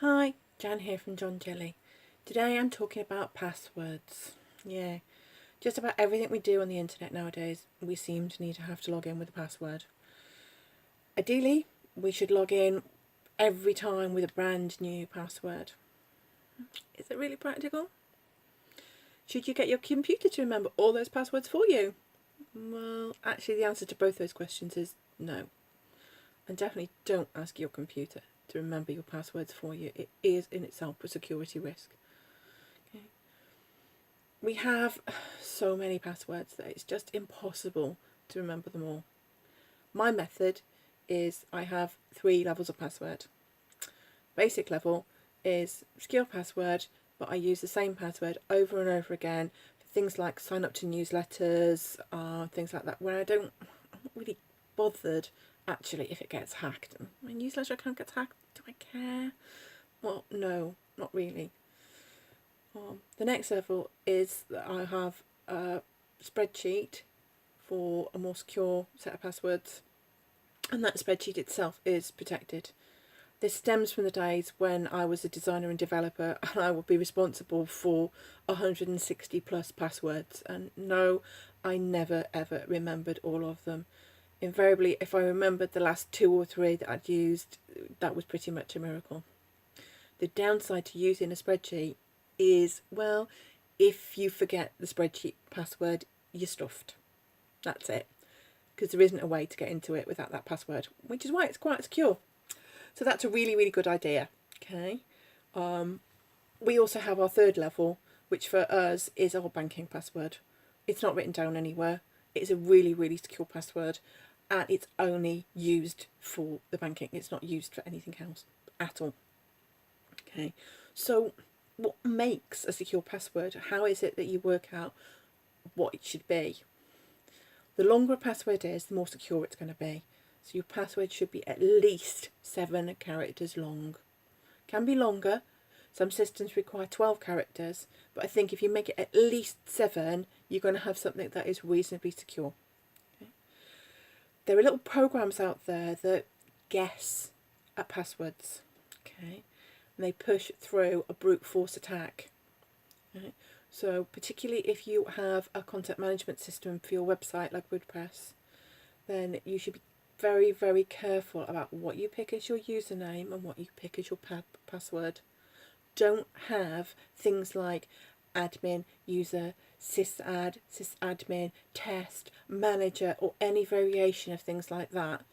Hi, Jan here from John Jelly. Today I'm talking about passwords. Yeah, just about everything we do on the internet nowadays, we seem to need to have to log in with a password. Ideally, we should log in every time with a brand new password. Is it really practical? Should you get your computer to remember all those passwords for you? Well, actually the answer to both those questions is no. And definitely don't ask your computer to remember your passwords for you. It is in itself a security risk. Okay. We have so many passwords that it's just impossible to remember them all. My method is I have 3 levels of password. Basic level is secure password, but I use the same password over and over again for things like sign up to newsletters, things like that, where I'm not really bothered actually if it gets hacked. My newsletter account gets hacked, do I care? Well, no, not really. The next level is that I have a spreadsheet for a more secure set of passwords, and that spreadsheet itself is protected. This stems from the days when I was a designer and developer and I would be responsible for 160 plus passwords, and no, I never ever remembered all of them. Invariably, if I remembered the last 2 or 3 that I'd used, that was pretty much a miracle. The downside to using a spreadsheet is, well, if you forget the spreadsheet password, you're stuffed. That's it. Because there isn't a way to get into it without that password, which is why it's quite secure. So that's a really, really good idea. Okay. We also have our 3rd level, which for us is our banking password. It's not written down anywhere. It's a really, really secure password, and it's only used for the banking. It's not used for anything else at all. Okay. So what makes a secure password? How is it that you work out what it should be? The longer a password is, the more secure it's going to be. So your password should be at least 7 characters long. Can be longer. Some systems require 12 characters, but I think if you make it at least 7, you're going to have something that is reasonably secure. Okay. There are little programs out there that guess at passwords. Okay. And they push through a brute force attack. Okay. So particularly if you have a content management system for your website like WordPress, then you should be very, very careful about what you pick as your username and what you pick as your password. Don't have things like admin, user, sysadmin, test, manager, or any variation of things like that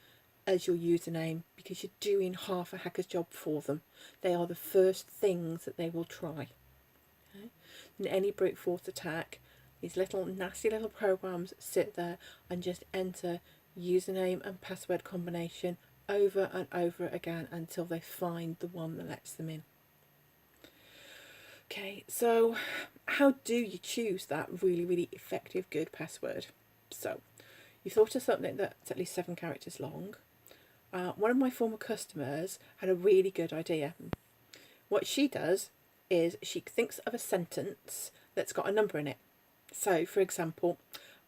as your username, because you're doing half a hacker's job for them. They are the first things that they will try. Okay? In any brute force attack, these little nasty little programs sit there and just enter username and password combination over and over again until they find the one that lets them in. Okay, so how do you choose that really, really effective, good password? So you thought of something that's at least 7 characters long. One of my former customers had a really good idea. What she does is she thinks of a sentence that's got a number in it. So, for example,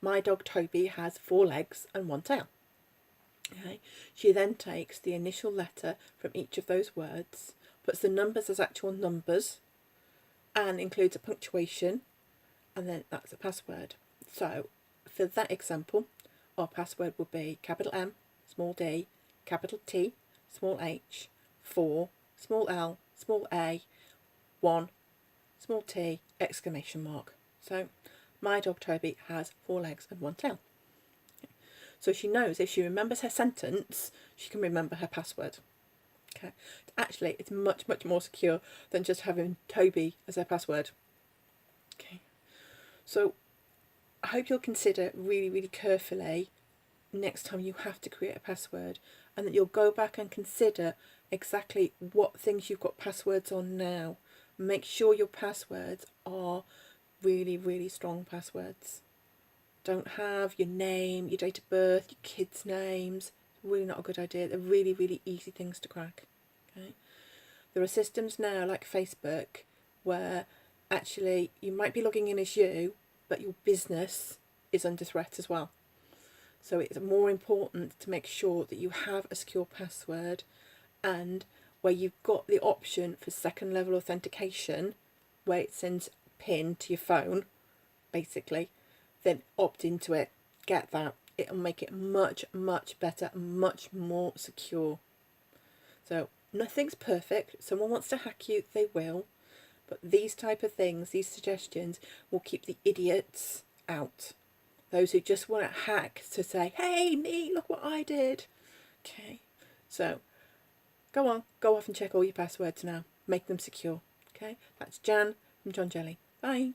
my dog Toby has 4 legs and 1 tail. Okay. She then takes the initial letter from each of those words, puts the numbers as actual numbers, and includes a punctuation, and then that's a password. So, for that example, our password would be capital M, small d, capital T, small h, 4, small l, small a, 1, small t, exclamation mark. So, my dog Toby has 4 legs and 1 tail. So she knows if she remembers her sentence, she can remember her password. Okay. Actually, it's much, much more secure than just having Toby as her password. Okay. So I hope you'll consider really, really carefully next time you have to create a password, and that you'll go back and consider exactly what things you've got passwords on now. Make sure your passwords are really, really strong passwords. Don't have your name, your date of birth, your kids' names. Really not a good idea. They're really, really easy things to crack. Okay. There are systems now like Facebook where actually you might be logging in as you, but your business is under threat as well. So it's more important to make sure that you have a secure password, and where you've got the option for second level authentication, where it sends a PIN to your phone, basically, then opt into it. Get that. It'll make it much, much better and much more secure. So nothing's perfect. Someone wants to hack you, they will. But these type of things, these suggestions, will keep the idiots out. Those who just want to hack to say, hey, me, look what I did. Okay, so go off and check all your passwords now. Make them secure. Okay, that's Jan from John Jelly. Bye.